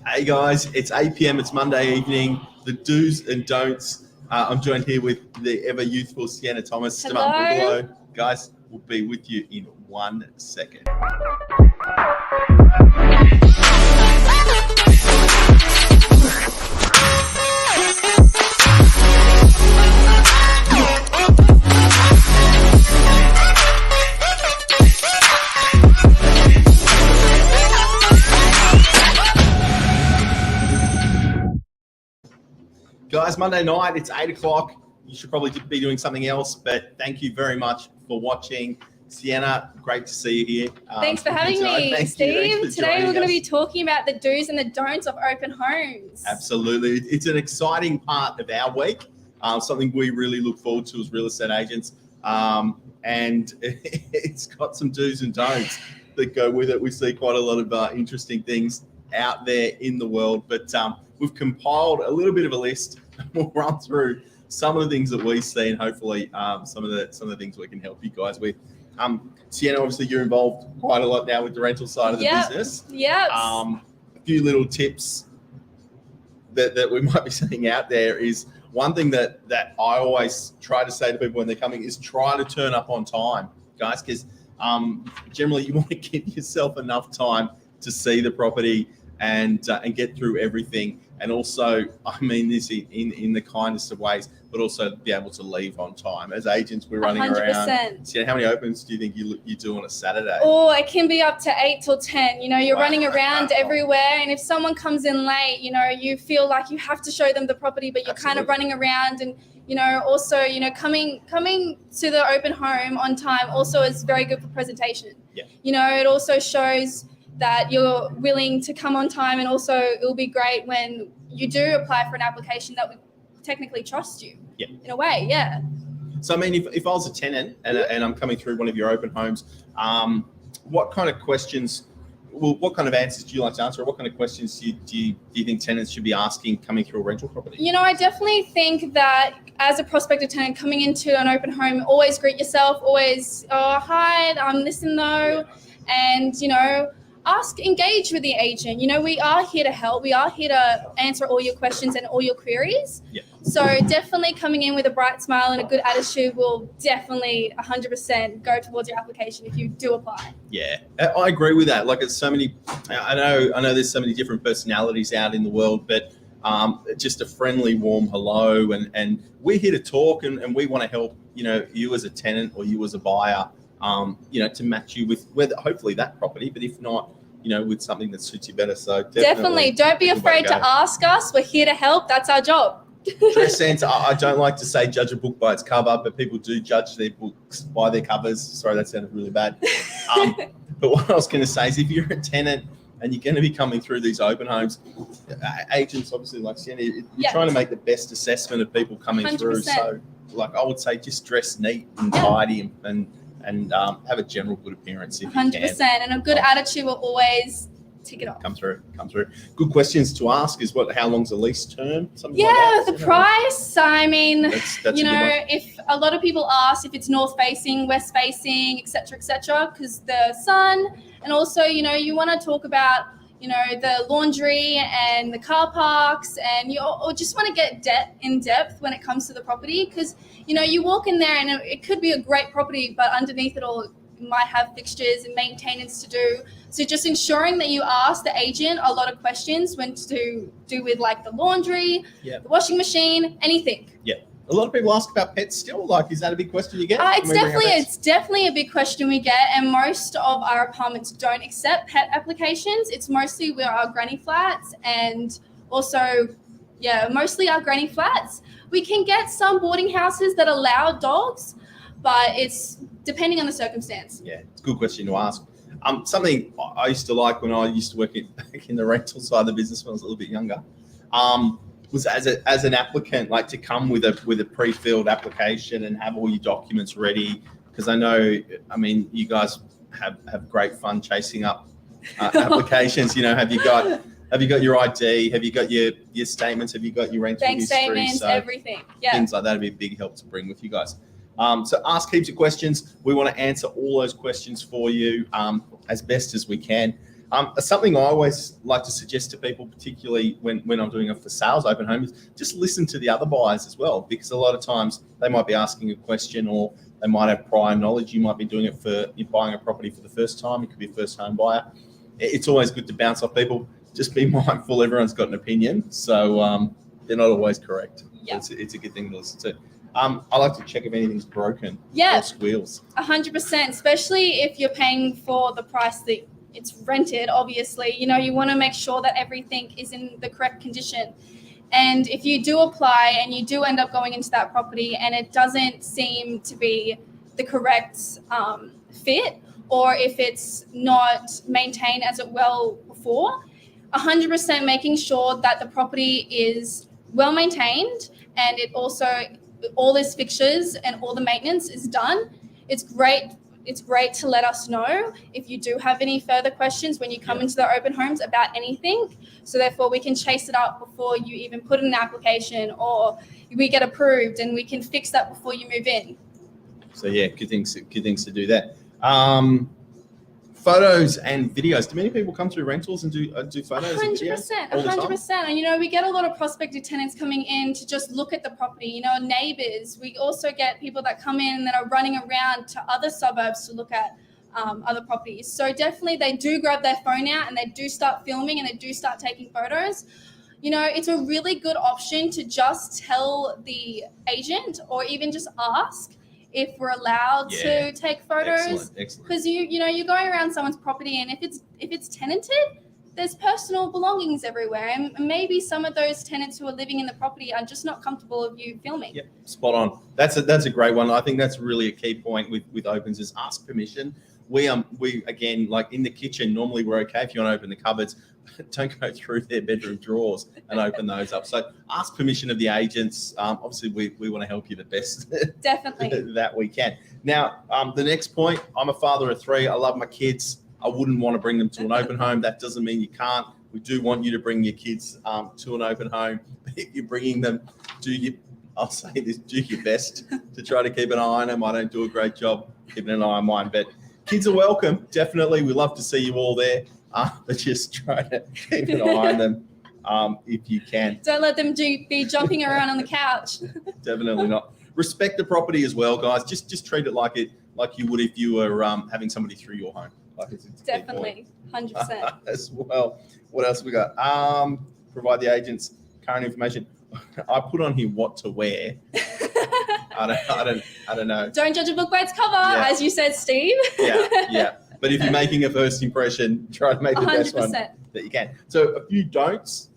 Hey guys, it's 8 p.m. It's Monday evening. The do's and don'ts. I'm joined here with the ever youthful Sienna Thomas. Hello. Guys, we'll be with you in 1 second. Guys, Monday night, it's 8 o'clock. You should probably be doing something else, but thank you very much for watching. Sienna, great to see you here. Thanks for having me, Steve. Today we're going to be talking about the do's and the don'ts of open homes. Absolutely. It's an exciting part of our week, something we really look forward to as real estate agents. And it's got some do's and don'ts that go with it. We see quite a lot of interesting things out there in the world, but we've compiled a little bit of a list. We'll run through some of the things that we see and hopefully some of the things we can help you guys with. Sienna, obviously you're involved quite a lot now with the rental side of the business. Yeah. A few little tips that we might be seeing out there is one thing that I always try to say to people when they're coming is try to turn up on time, guys, because generally you want to give yourself enough time to see the property and get through everything. And also, I mean this in the kindest of ways, but also be able to leave on time. As agents, we're running 100%. around. So how many opens do you think you do on a Saturday? Oh, it can be up to 8 till 10. You know, you're running around everywhere. And if someone comes in late, you know, you feel like you have to show them the property, but you're kind of running around. And, you know, also, you know, coming to the open home on time also is very good for presentation. Yeah. You know, it also shows that you're willing to come on time, and also it will be great when you do apply for an application that we technically trust you. Yeah. In a way, yeah. So I mean, if I was a tenant and I'm coming through one of your open homes, what kind of questions? Well, what kind of answers do you like to answer? What kind of questions do you think tenants should be asking coming through a rental property? You know, I definitely think that as a prospective tenant coming into an open home, always greet yourself. Always, oh hi, I'm this and though, and you know. Engage with the agent. You know, we are here to help. We are here to answer all your questions and all your queries. Yeah. So definitely coming in with a bright smile and a good attitude will definitely 100% go towards your application if you do apply. Yeah, I agree with that. Like it's so many, I know there's so many different personalities out in the world, but just a friendly, warm hello. And we're here to talk and we want to help, you know, you as a tenant or you as a buyer, you know, to match you with whether hopefully that property, but if not, you know, with something that suits you better. So definitely don't be afraid to ask us. We're here to help. That's our job. Dress sense. I don't like to say judge a book by its cover, but people do judge their books by their covers. Sorry, that sounded really bad. But what I was going to say is if you're a tenant and you're going to be coming through these open homes, agents obviously like Sienna, you're trying to make the best assessment of people coming 100%. through. So like I would say just dress neat and tidy and have a general good appearance if 100%, you can. and a good attitude will always tick it off. Come through. Good questions to ask is how long's the lease term? Something like that, the price. I mean, that's you know, if a lot of people ask if it's north facing, west facing, etc., because the sun, and also, you know, you want to talk about, you know, the laundry and the car parks, and you or just want to get in depth when it comes to the property, because, you know, you walk in there and it could be a great property, but underneath it all, it might have fixtures and maintenance to do. So just ensuring that you ask the agent a lot of questions when to do with like the laundry, the washing machine, anything. Yeah. A lot of people ask about pets still. Like, is that a big question you get? It's definitely a big question we get, and most of our apartments don't accept pet applications. It's mostly with our granny flats, and also, mostly our granny flats. We can get some boarding houses that allow dogs, but it's depending on the circumstance. Yeah, it's a good question to ask. Something I used to like when I used to work back in the rental side of the business when I was a little bit younger. Was as an applicant, like to come with a pre-filled application and have all your documents ready, because I know, I mean, you guys have great fun chasing up applications. You know, have you got your ID? Have you got your statements? Have you got your rental bank history? Statements, everything. Yeah, things like that would be a big help to bring with you guys. So ask heaps of questions. We want to answer all those questions for you as best as we can. Something I always like to suggest to people, particularly when I'm doing a for sales open home, is just listen to the other buyers as well, because a lot of times they might be asking a question or they might have prior knowledge. You might be doing it for you're buying a property for the first time. It could be a first home buyer. It's always good to bounce off people. Just be mindful. Everyone's got an opinion, so they're not always correct. Yeah. It's a good thing to listen to. I like to check if anything's broken. Yeah. Or squeals. 100%, especially if you're paying for the price that it's rented. Obviously, you want to make sure that everything is in the correct condition. And if you do apply and you do end up going into that property and it doesn't seem to be the correct fit, or if it's not maintained as it well before, 100% making sure that the property is well maintained and it also all its fixtures and all the maintenance is done. It's great to let us know if you do have any further questions when you come into the open homes about anything. So therefore we can chase it up before you even put in an application, or we get approved and we can fix that before you move in. So yeah, good things to do that. Photos and videos. Do many people come through rentals and do photos 100%, and videos all the time? 100%. And we get a lot of prospective tenants coming in to just look at the property. Neighbors. We also get people that come in that are running around to other suburbs to look at other properties. So definitely, they do grab their phone out and they do start filming and they do start taking photos. It's a really good option to just tell the agent or even just ask if we're allowed to take photos. Excellent. Because you're going around someone's property, and if it's tenanted, there's personal belongings everywhere, and maybe some of those tenants who are living in the property are just not comfortable with you filming. Yep, spot on. That's a great one. I think that's really a key point with opens is ask permission. We again, like in the kitchen, normally we're okay if you want to open the cupboards. Don't go through their bedroom drawers and open those up. So ask permission of the agents. Obviously, we want to help you the best Definitely that we can. Now, the next point, I'm a father of 3. I love my kids. I wouldn't want to bring them to an open home. That doesn't mean you can't. We do want you to bring your kids to an open home. If you're bringing them, I'll say this, do your best to try to keep an eye on them. I don't do a great job keeping an eye on mine, but kids are welcome. Definitely. We love to see you all there. But just try to keep an eye on them if you can. Don't let them be jumping around on the couch. Definitely not. Respect the property as well, guys. Just treat it like you would if you were having somebody through your home. It's Definitely, 100%. As well. What else we got? Provide the agents current information. I put on here what to wear. I don't know. Don't judge a book by its cover, as you said, Steve. Yeah. But if you're making a first impression, try to make the 100%. Best one that you can. So a few don'ts,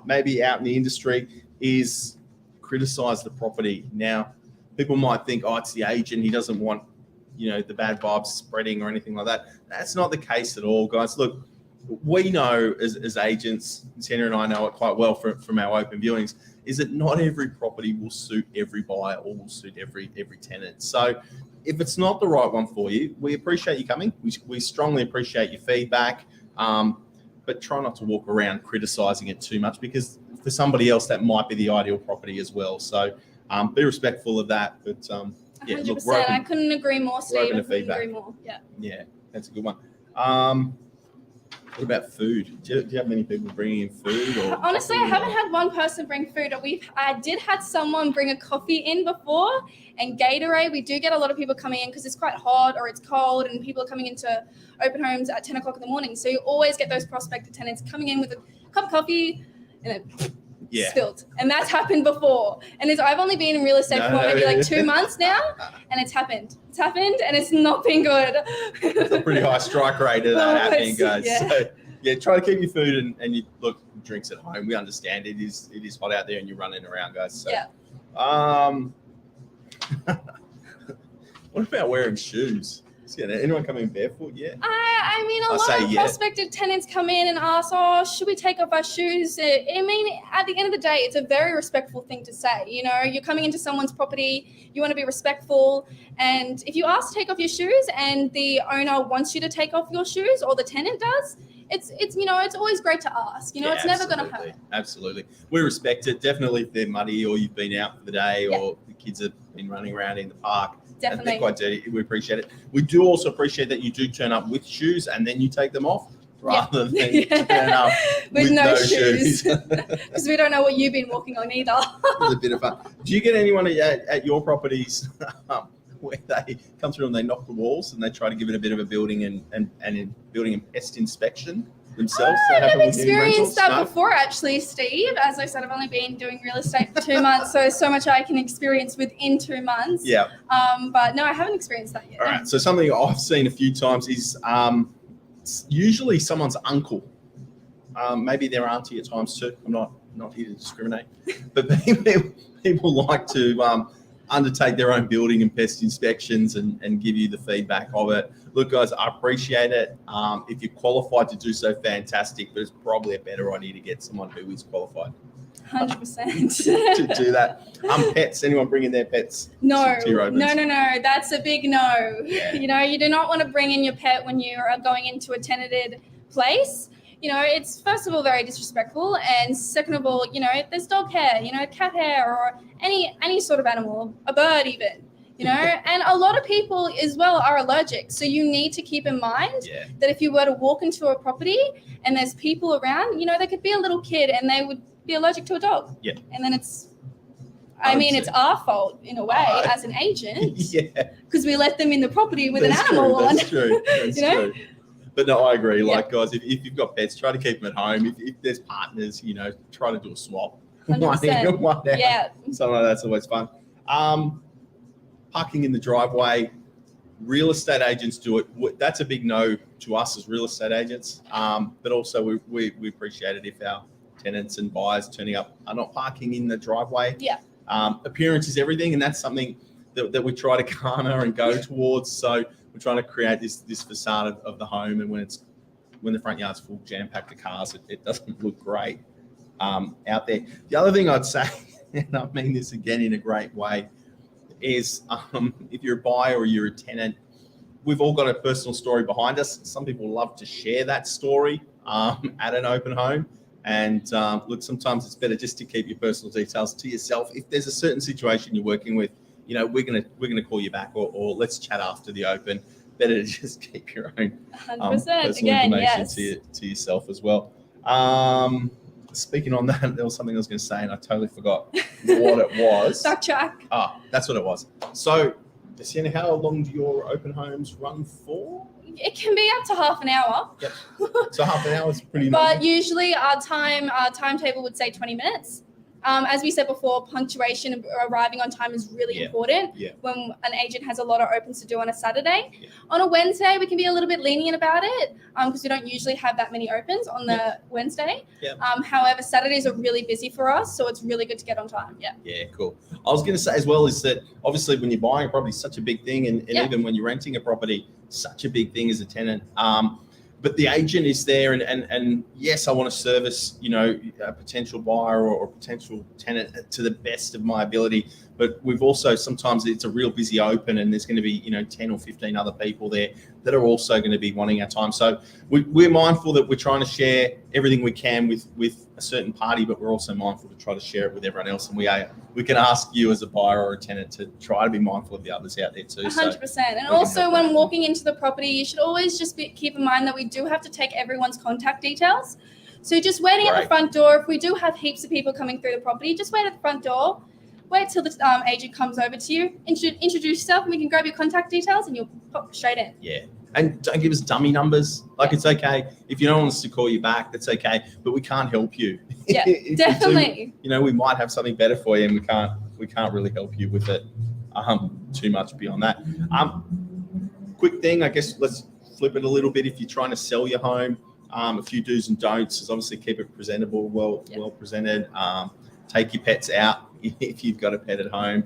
maybe out in the industry, is criticize the property. Now, people might think, it's the agent. He doesn't want, the bad vibes spreading or anything like that. That's not the case at all, guys. Look, we know as agents, Sienna and I know it quite well from our open viewings, is that not every property will suit every buyer or will suit every tenant. So if it's not the right one for you, we appreciate you coming. We strongly appreciate your feedback, but try not to walk around criticizing it too much, because for somebody else, that might be the ideal property as well. So be respectful of that. But 100%. Look, I couldn't agree more, Steve. I couldn't agree more. Yeah, that's a good one. What about food? Do you have many people bringing in food? Or honestly, I haven't had one person bring food. I did have someone bring a coffee in before, and Gatorade. We do get a lot of people coming in because it's quite hot or it's cold, and people are coming into open homes at 10 o'clock in the morning. So you always get those prospective tenants coming in with a cup of coffee and then spilled. And that's happened before. And I've only been in real estate for maybe like 2 months now, and it's happened. It's happened, and it's not been good. It's a pretty high strike rate of that happening, guys. So try to keep your food and you look drinks at home. We understand it is hot out there and you're running around, guys. So what about wearing shoes? Anyone come in barefoot yet? I mean, a lot of prospective tenants come in and ask, should we take off our shoes? I mean, at the end of the day, it's a very respectful thing to say. You're coming into someone's property, you want to be respectful. And if you ask to take off your shoes and the owner wants you to take off your shoes, or the tenant does, it's always great to ask. It's never going to hurt. Absolutely. We respect it. Definitely if they're muddy or you've been out for the day or the kids have been running around in the park. Definitely. They're quite dirty. We appreciate it. We do also appreciate that you do turn up with shoes and then you take them off. rather than with no shoes. Because we don't know what you've been walking on either. It's a bit of fun. Do you get anyone at your properties where they come through and they knock the walls and they try to give it a bit of a building and building and pest inspection themselves? I've never experienced that before, actually, Steve. As I said, I've only been doing real estate for 2 months, so there's so much I can experience within 2 months. Yeah. But no, I haven't experienced that yet. All right. So something I've seen a few times is usually someone's uncle. Maybe their auntie at times too. I'm not here to discriminate, but people like to undertake their own building and pest inspections and give you the feedback of it. Look, guys, I appreciate it. If you're qualified to do so, fantastic, but it's probably a better idea to get someone who is qualified. 100%. To do that. Pets, anyone bringing their pets No, to your opens? no. That's a big no. Yeah. You do not want to bring in your pet when you are going into a tenanted place. It's first of all very disrespectful, and second of all, there's dog hair, cat hair, or any sort of animal, a bird even, and a lot of people as well are allergic. So you need to keep in mind that if you were to walk into a property and there's people around, there could be a little kid and they would be allergic to a dog. Yeah. And then it's our fault in a way as an agent. Yeah. Because we let them in the property with an animal on. That's true. That's true. But no, I agree. Yeah. Like, guys, if you've got pets, try to keep them at home. If there's partners, try to do a swap. 100%. One out. Yeah. Something like that's always fun. Parking in the driveway. Real estate agents do it. That's a big no to us as real estate agents. But also we appreciate it if our tenants and buyers turning up are not parking in the driveway. Yeah. Appearance is everything, and that's something that we try to garner and go towards. So we're trying to create this facade of the home, and when the front yard's full, jam-packed of cars, it doesn't look great out there. The other thing I'd say, and I mean this again in a great way, is if you're a buyer or you're a tenant, we've all got a personal story behind us. Some people love to share that story at an open home. And look, sometimes it's better just to keep your personal details to yourself. If there's a certain situation you're working with, we're gonna call you back, or let's chat after the open. Better to just keep your own 100%. personal Again, information yes. to yourself as well. Speaking on that, there was something I was going to say, and I totally forgot what it was. Backtrack. That's what it was. So, Sienna, how long do your open homes run for? It can be up to half an hour. Yep. So half an hour is pretty But normal. usually our timetable would say 20 minutes. As we said before, punctuation and arriving on time is really important when an agent has a lot of opens to do on a Saturday. Yeah. On a Wednesday, we can be a little bit lenient about it because we don't usually have that many opens on the Wednesday. Yeah. However, Saturdays are really busy for us, so it's really good to get on time. Yeah. Yeah, cool. I was going to say as well is that obviously when you're buying a property, it's such a big thing, and even when you're renting a property, such a big thing as a tenant. But the agent is there, and yes, I want to service, a potential buyer or potential tenant to the best of my ability. But we've also, sometimes it's a real busy open, and there's going to be, 10 or 15 other people there that are also going to be wanting our time. So we're mindful that we're trying to share everything we can with a certain party, but we're also mindful to try to share it with everyone else. And we can ask you as a buyer or a tenant to try to be mindful of the others out there too. 100%. And also when walking into the property, you should always just keep in mind that we do have to take everyone's contact details. So just waiting at the front door, if we do have heaps of people coming through the property, just wait at the front door. Wait till the agent comes over to you, introduce yourself, and we can grab your contact details and you'll pop straight in. Yeah. And don't give us dummy numbers. Like, it's okay. If you don't want us to call you back, that's okay. But we can't help you. Yeah, definitely. We might have something better for you, and we can't really help you with it too much beyond that. Quick thing, I guess let's flip it a little bit. If you're trying to sell your home, a few do's and don'ts is obviously keep it presentable, well presented. Take your pets out if you've got a pet at home.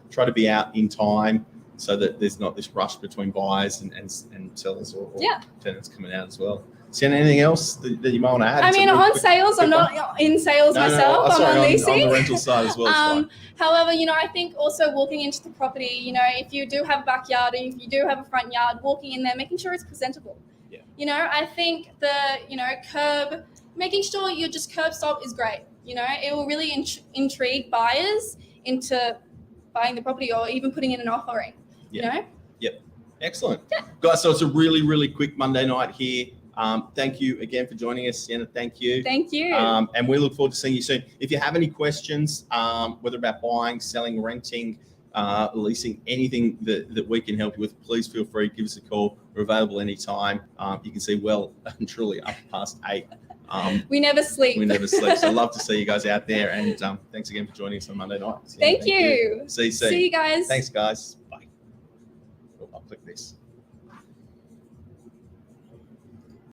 Try to be out in time so that there's not this rush between buyers and sellers or tenants coming out as well. Sienna, anything else that you might want to add? I mean, on sales, I'm not in sales myself. I'm on leasing. On the rental side as well. However, I think also walking into the property, if you do have a backyard or if you do have a front yard, walking in there, making sure it's presentable. Yeah. I think the, making sure your just curb stop is great. It will really intrigue buyers into buying the property or even putting in an offering. Yep. Excellent. Yeah. Guys, so it's a really, really quick Monday night here. Thank you again for joining us, Sienna. Thank you. Thank you. And we look forward to seeing you soon. If you have any questions, whether about buying, selling, renting, leasing, anything that we can help you with, please feel free, give us a call. We're available anytime. You can see well and truly up past 8. We never sleep. We never sleep. So love to see you guys out there. And thanks again for joining us on Monday night. Thank you. See you soon. See you guys. Thanks, guys. Bye. I'll click this.